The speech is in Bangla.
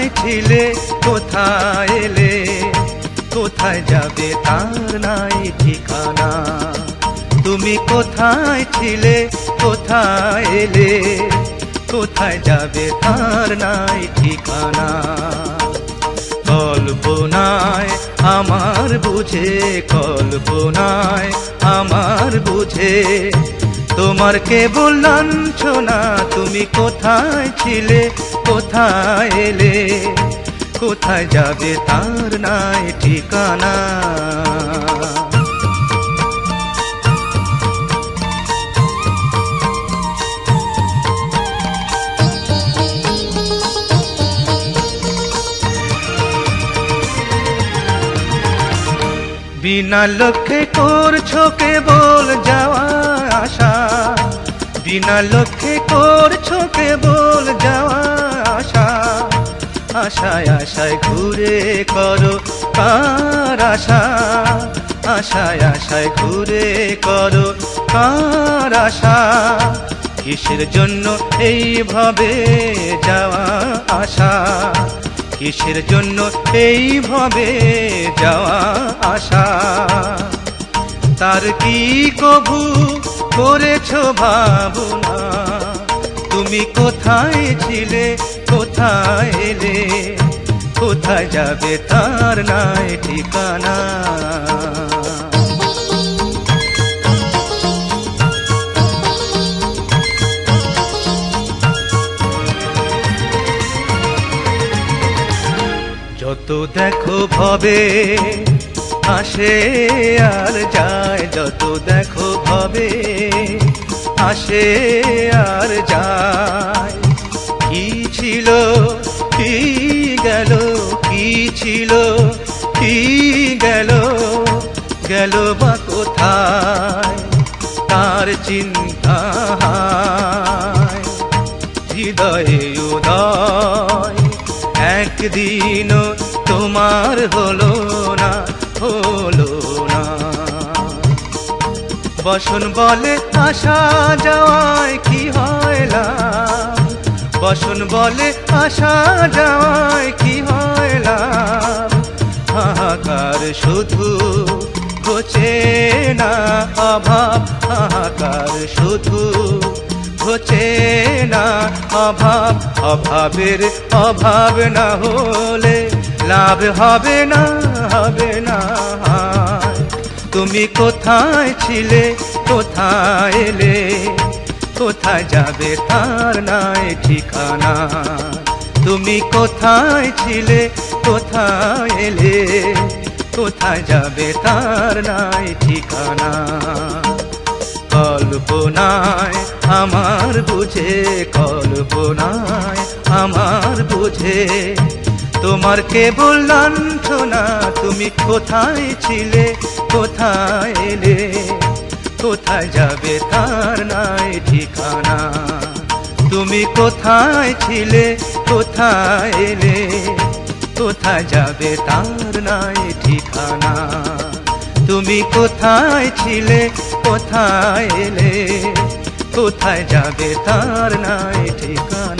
কোথায় ছিলে কোথায় এলে, কোথায় যাবে তার নাই ঠিকানা। তুমি কোথায় ছিলে কোথায় এলে, কোথায় যাবে তার নাই ঠিকানা। কল্পনায় আমার বুঝে, কল্পনায় আমার বুঝে, তোমার কেবল লাঞ্ছনা। তুমি কোথায় ছিলে কোথায় এলে, কোথায় যাবে তার নাই ঠিকানা। বিনা লক্ষ্যে করছো কেবল যাওয়া আসা, বিনা লক্ষ্যে করছো কেবল যাওয়া আসা। আশায় আশায় ঘুরে করো কার আশা, আশায় আশায় ঘুরে করো কার আশা। কিসের জন্য এইভাবে যাওয়া আসা, কিসের জন্য এইভাবে যাওয়া আসা। তার কি কভু করেছো ভাবনা, তুমি কোথায় ছিলে কোথায় এলে, কোথায় যাবে তার নাই ঠিকানা। যত দেখো ভবে আসে আর যায়, যত দেখো ভবে আসে আর যায়। কি ছিল কি গেল, কি ছিল কি গেল, গেল বা কোথায় তার চিন্তা। হৃদয়ে উদয় একদিন তোমার হলো না, হলো না। বসন বলে আসা যাওয়ায় কি হয় লাভ, বসন বলে আসা যাওয়ায় কি হয় লাভ। হাহাকার শুধু ঘোচে না অভাব, হাহাকার শুধু ঘোচে না অভাব। অভাবের অভাব না হলে লাভ হবে না, হবে না। তুমি কোথায় ছিলে কোথায় এলে, কোথায় যাবে তার নাই ঠিকানা। তুমি কোথায় ছিলে কোথায় এলে, কোথায় যাবে তার নাই ঠিকানা। কল্পনায় আমার বুঝে, কল্পনায় আমার বুঝে, তোমার কেবল লাঞ্ছনা। তুমি কোথায় ছিলে কোথায় এলে, কোথায় যাবে তার নাই ঠিকানা। তুমি কোথায় ছিলে কোথায় এলে, কোথায় যাবে তার নাই ঠিকানা। তুমি কোথায় ছিলে কোথায় এলে, কোথায় যাবে তার নাই ঠিকানা।